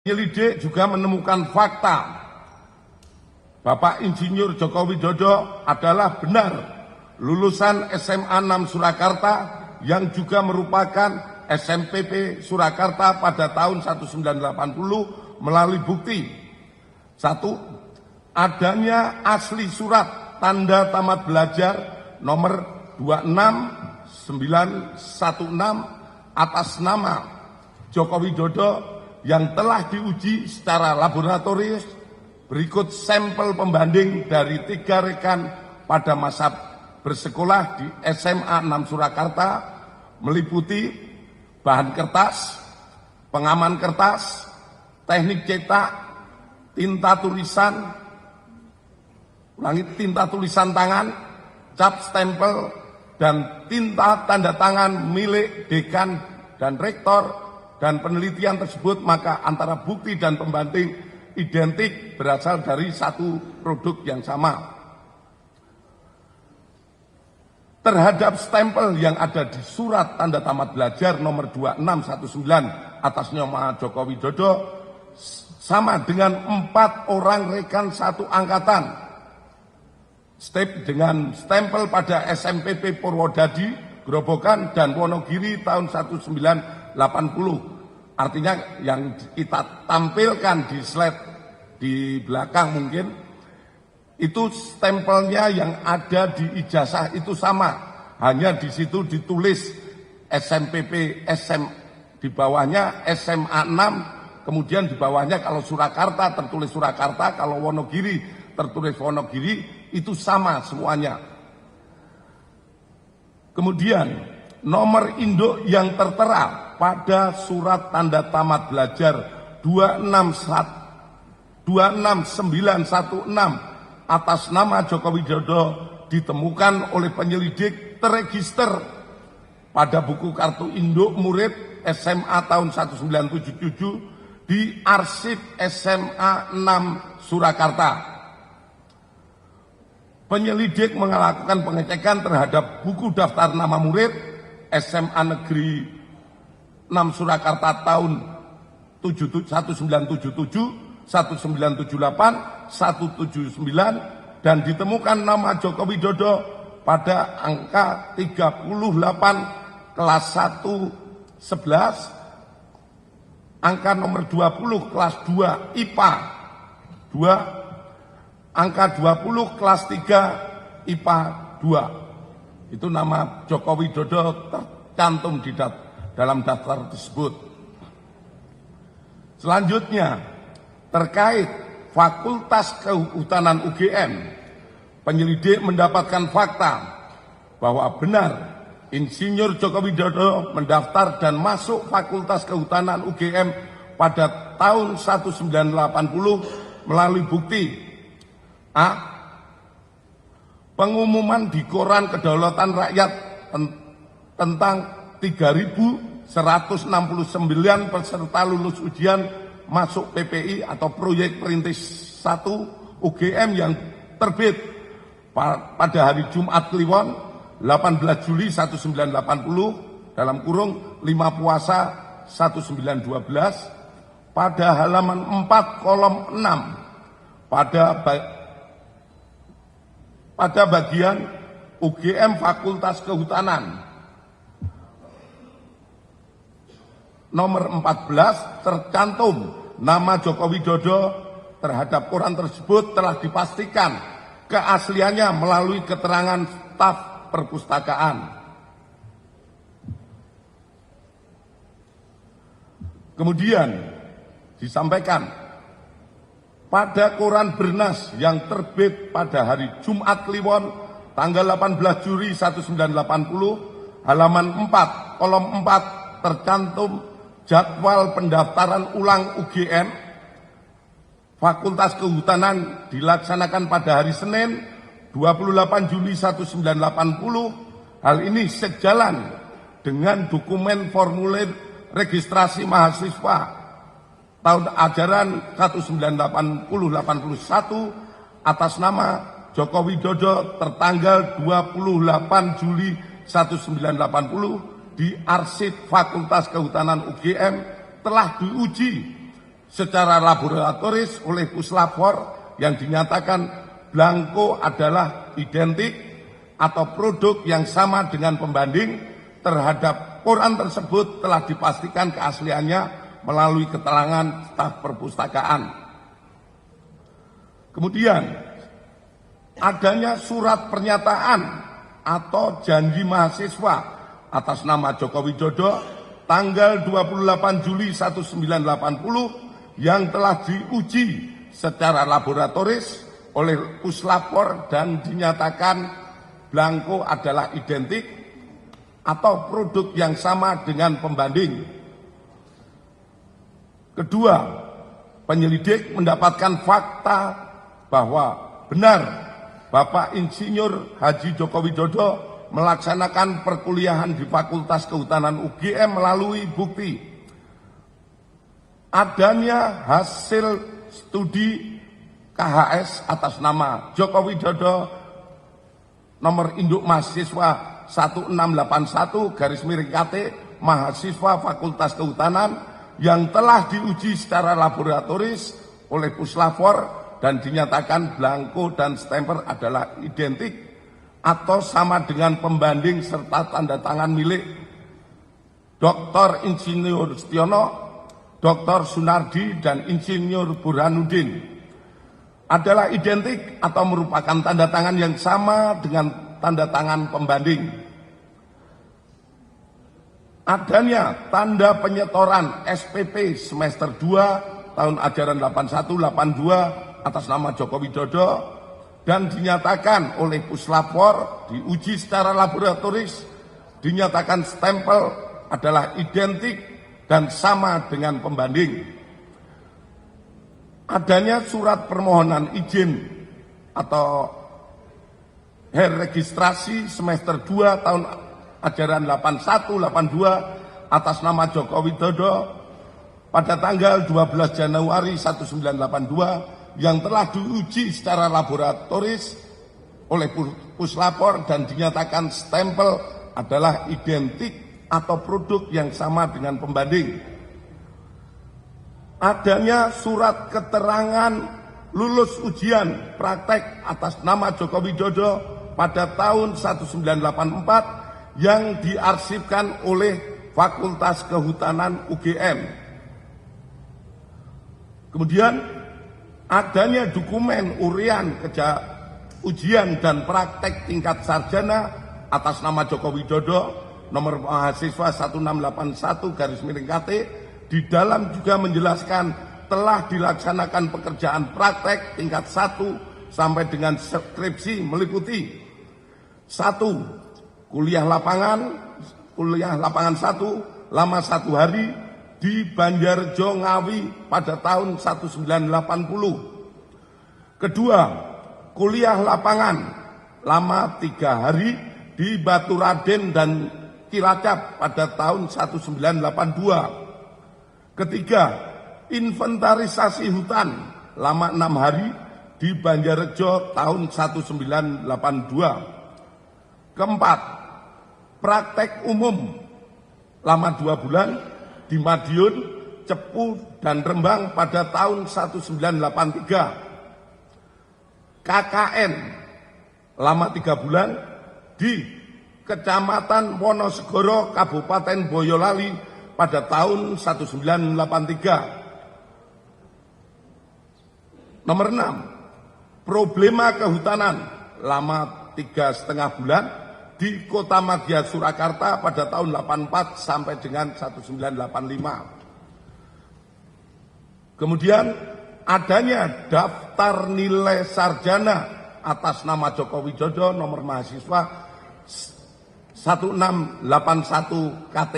Penyelidik juga menemukan fakta Bapak Insinyur Joko Widodo adalah benar lulusan SMA 6 Surakarta yang juga merupakan SMPP Surakarta pada tahun 1980 melalui bukti. 1. Adanya asli surat tanda tamat belajar nomor 26916 atas nama Joko Widodo yang telah diuji secara laboratorius. Berikut sampel pembanding dari 3 rekan pada masa bersekolah di SMA 6 Surakarta, meliputi bahan kertas, pengaman kertas, teknik cetak, tinta tulisan tangan, cap stempel, dan tinta tanda tangan milik dekan dan rektor. Dan penelitian tersebut maka antara bukti dan pembanding identik berasal dari satu produk yang sama. Terhadap stempel yang ada di surat tanda tamat belajar nomor 2619 atas nama Joko Widodo sama dengan 4 orang rekan satu angkatan. Dengan stempel pada SMPP Purwodadi, Grobogan, dan Wonogiri tahun 1980. Artinya yang kita tampilkan di slide di belakang mungkin, itu stempelnya yang ada di ijazah itu sama. Hanya di situ ditulis SMPP, di bawahnya SMA 6, kemudian di bawahnya kalau Surakarta tertulis Surakarta, kalau Wonogiri tertulis Wonogiri, itu sama semuanya. Kemudian nomor induk yang tertera pada surat tanda tamat belajar 26916 atas nama Joko Widodo ditemukan oleh penyelidik terregister pada buku kartu induk murid SMA tahun 1977 di arsip SMA 6 Surakarta. Penyelidik melakukan pengecekan terhadap buku daftar nama murid SMA Negeri 6 Surakarta tahun 1977, 1978, 179 dan ditemukan nama Joko Widodo pada angka 38 kelas 1 11, angka nomor 20 kelas 2 IPA 2, angka 20 kelas 3 IPA 2. Itu nama Joko Widodo tercantum di dalam daftar tersebut. Selanjutnya, terkait Fakultas Kehutanan UGM, penyelidik mendapatkan fakta bahwa benar Insinyur Joko Widodo mendaftar dan masuk Fakultas Kehutanan UGM pada tahun 1980 melalui bukti A. Pengumuman di Koran Kedaulatan Rakyat tentang 3.169 peserta lulus ujian masuk PPI atau proyek perintis 1 UGM yang terbit pada hari Jumat Kliwon 18 Juli 1980 dalam kurung 5 Puasa 1912 pada halaman 4 kolom 6 pada bagian UGM Fakultas Kehutanan nomor 14 tercantum nama Joko Widodo. Terhadap koran tersebut telah dipastikan keasliannya melalui keterangan staf perpustakaan. Kemudian disampaikan pada koran Bernas yang terbit pada hari Jumat Kliwon tanggal 18 Juli 1980 halaman 4 kolom 4 tercantum jadwal pendaftaran ulang UGM Fakultas Kehutanan dilaksanakan pada hari Senin 28 Juli 1980. Hal ini sejalan dengan dokumen formulir registrasi mahasiswa tahun ajaran 1980-81 atas nama Joko Widodo tertanggal 28 Juli 1980 di arsip Fakultas Kehutanan UGM telah diuji secara laboratoris oleh Puslapor yang dinyatakan blanko adalah identik atau produk yang sama dengan pembanding terhadap koran tersebut telah dipastikan keasliannya melalui keterangan staf perpustakaan. Kemudian, adanya surat pernyataan atau janji mahasiswa atas nama Joko Widodo tanggal 28 Juli 1980 yang telah diuji secara laboratoris oleh Puslapor dan dinyatakan blanko adalah identik atau produk yang sama dengan pembanding. Kedua, penyelidik mendapatkan fakta bahwa benar Bapak Insinyur Haji Joko Widodo melaksanakan perkuliahan di Fakultas Kehutanan UGM melalui bukti adanya hasil studi KHS atas nama Joko Widodo nomor induk mahasiswa 1681/KT mahasiswa Fakultas Kehutanan yang telah diuji secara laboratoris oleh Puslapor dan dinyatakan blanko dan stemper adalah identik atau sama dengan pembanding serta tanda tangan milik Dr. Insinyur Setiono, Dr. Sunardi, dan Insinyur Burhanuddin adalah identik atau merupakan tanda tangan yang sama dengan tanda tangan pembanding. Adanya tanda penyetoran SPP semester 2 tahun ajaran 81-82 atas nama Joko Widodo dan dinyatakan oleh Puslapor diuji secara laboratoris dinyatakan stempel adalah identik dan sama dengan pembanding. Adanya surat permohonan izin atau registrasi semester 2 tahun ajaran 81-82 atas nama Joko Widodo pada tanggal 12 Januari 1982 yang telah diuji secara laboratoris oleh Puslapor dan dinyatakan stempel adalah identik atau produk yang sama dengan pembanding. Adanya surat keterangan lulus ujian praktek atas nama Joko Widodo pada tahun 1984 yang diarsipkan oleh Fakultas Kehutanan UGM. Kemudian adanya dokumen urian ujian dan praktek tingkat sarjana atas nama Joko Widodo nomor mahasiswa 1681/KT di dalam juga menjelaskan telah dilaksanakan pekerjaan praktek tingkat 1 sampai dengan skripsi meliputi 1. Kuliah lapangan 1 lama 1 hari di Banjarjo Ngawi pada tahun 1980. Kedua, kuliah lapangan lama 3 hari di Baturaden dan Cilacap pada tahun 1982. Ketiga, inventarisasi hutan lama 6 hari di Banjarjo tahun 1982. Keempat, praktek umum lama 2 bulan di Madiun, Cepu, dan Rembang pada tahun 1983. KKN lama 3 bulan di Kecamatan Wonosegoro, Kabupaten Boyolali pada tahun 1983. Nomor 6, problema kehutanan lama 3,5 bulan di Kota Madya Surakarta pada tahun 84 sampai dengan 1985. Kemudian adanya daftar nilai sarjana atas nama Joko Widodo nomor mahasiswa 1681/KT.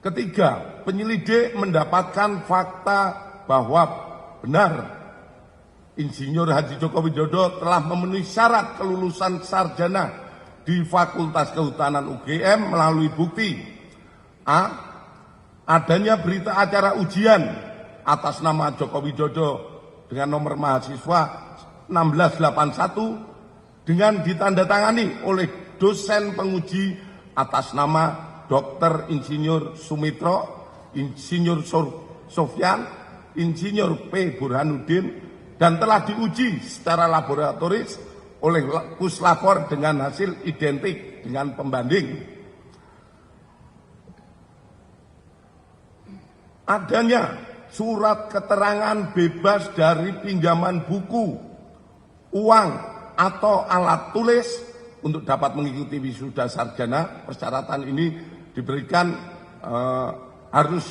Ketiga, penyelidik mendapatkan fakta bahwa benar Insinyur Haji Joko Widodo telah memenuhi syarat kelulusan sarjana di Fakultas Kehutanan UGM melalui bukti A. Adanya berita acara ujian atas nama Joko Widodo dengan nomor mahasiswa 1681 dengan ditandatangani oleh dosen penguji atas nama Dr. Insinyur Sumitro Insinyur Sofyan, Insinyur P. Burhanuddin, dan telah diuji secara laboratoris oleh puslapor dengan hasil identik dengan pembanding. Adanya surat keterangan bebas dari pinjaman buku, uang, atau alat tulis untuk dapat mengikuti wisuda sarjana. Persyaratan ini diberikan harus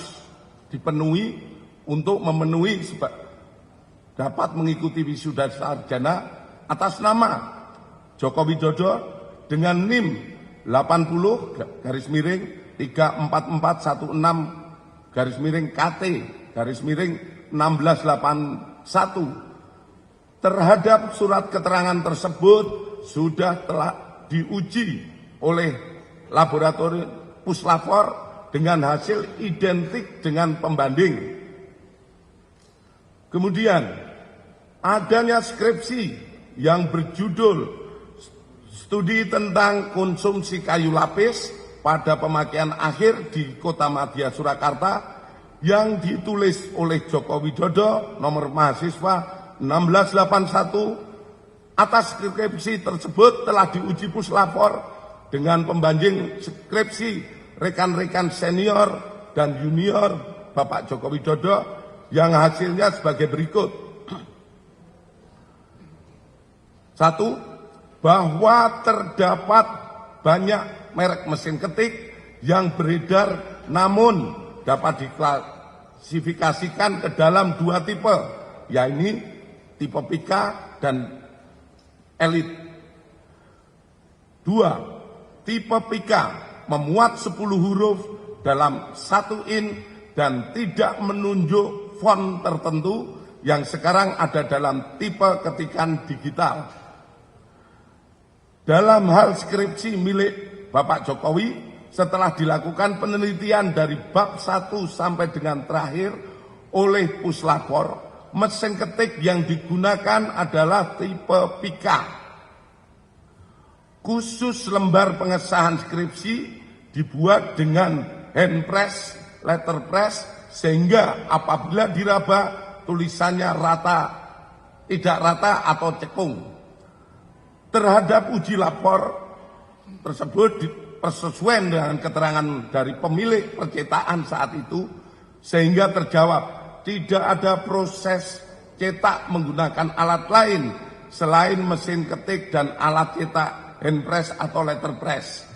dipenuhi untuk memenuhi dapat mengikuti wisuda sarjana atas nama Joko Widodo dengan NIM 80-34416-KT-1681 terhadap surat keterangan tersebut sudah telah diuji oleh laboratorium puslapor dengan hasil identik dengan pembanding. Kemudian adanya skripsi yang berjudul Studi tentang Konsumsi Kayu Lapis pada Pemakaian Akhir di Kota Madya Surakarta yang ditulis oleh Joko Widodo nomor mahasiswa 1681. Atas skripsi tersebut telah diuji puslapor dengan pembanding skripsi rekan-rekan senior dan junior Bapak Joko Widodo yang hasilnya sebagai berikut. 1. Bahwa terdapat banyak merek mesin ketik yang beredar namun dapat diklasifikasikan ke dalam dua tipe, yaitu tipe Pika dan Elit. 2. Tipe Pika memuat 10 huruf dalam 1 in dan tidak menunjuk font tertentu yang sekarang ada dalam tipe ketikan digital. Dalam hal skripsi milik Bapak Jokowi, setelah dilakukan penelitian dari bab 1 sampai dengan terakhir oleh puslapor, mesin ketik yang digunakan adalah tipe Pika. Khusus lembar pengesahan skripsi dibuat dengan hand press, letterpress, sehingga apabila diraba tulisannya tidak rata atau cekung. Terhadap uji lapor tersebut persesuaian dengan keterangan dari pemilik percetakan saat itu, sehingga terjawab tidak ada proses cetak menggunakan alat lain selain mesin ketik dan alat cetak hand press atau letterpress.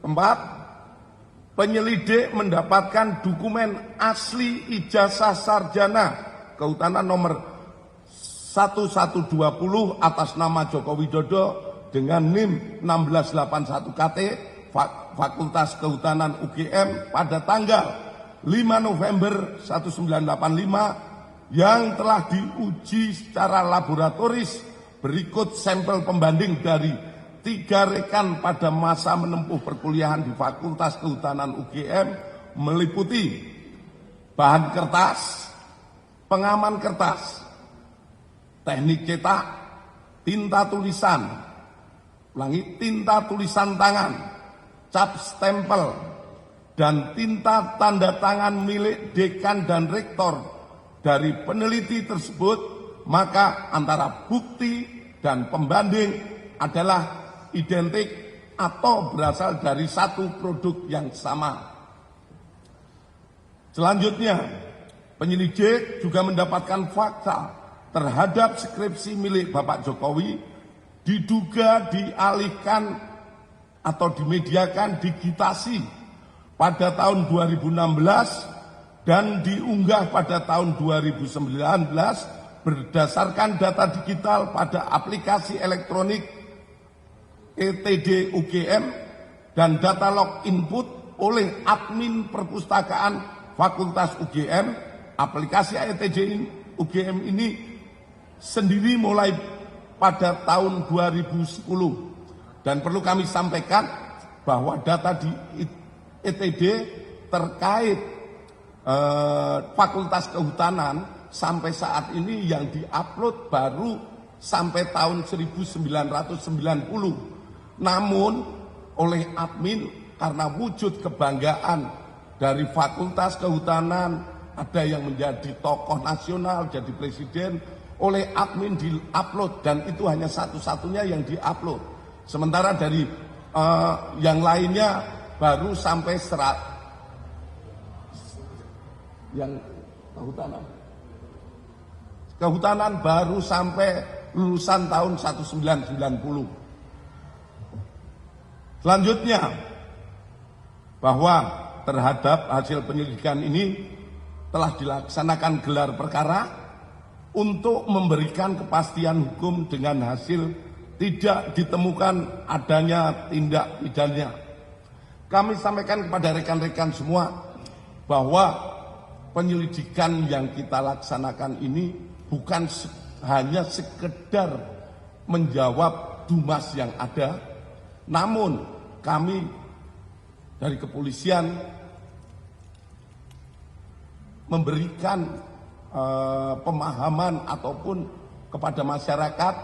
4. Penyelidik mendapatkan dokumen asli ijazah sarjana kehutanan nomor 1120 atas nama Joko Widodo dengan NIM 1681 KT Fakultas Kehutanan UGM pada tanggal 5 November 1985 yang telah diuji secara laboratoris. Berikut sampel pembanding dari 3 rekan pada masa menempuh perkuliahan di Fakultas Kehutanan UGM, meliputi bahan kertas, pengaman kertas, teknik cetak, tinta tulisan, tinta tulisan tangan, cap stempel, dan tinta tanda tangan milik dekan dan rektor. Dari peneliti tersebut, maka antara bukti dan pembanding adalah identik atau berasal dari satu produk yang sama. Selanjutnya, penyelidik juga mendapatkan fakta terhadap skripsi milik Bapak Jokowi diduga dialihkan atau dimediakan digitasi pada tahun 2016 dan diunggah pada tahun 2019 berdasarkan data digital pada aplikasi elektronik ETD UGM dan data log input oleh admin perpustakaan Fakultas UGM. Aplikasi ETD UGM ini sendiri mulai pada tahun 2010, dan perlu kami sampaikan bahwa data di ETD terkait Fakultas Kehutanan sampai saat ini yang diupload baru sampai tahun 1990. Namun oleh admin karena wujud kebanggaan dari Fakultas Kehutanan, ada yang menjadi tokoh nasional, jadi presiden, oleh admin di-upload, dan itu hanya satu-satunya yang di-upload. Sementara dari yang lainnya baru sampai yang kehutanan baru sampai lulusan tahun 1990. Selanjutnya, bahwa terhadap hasil penyelidikan ini telah dilaksanakan gelar perkara untuk memberikan kepastian hukum dengan hasil tidak ditemukan adanya tindak pidana. Kami sampaikan kepada rekan-rekan semua bahwa penyelidikan yang kita laksanakan ini bukan hanya sekedar menjawab dumas yang ada, namun kami dari kepolisian memberikan pemahaman ataupun kepada masyarakat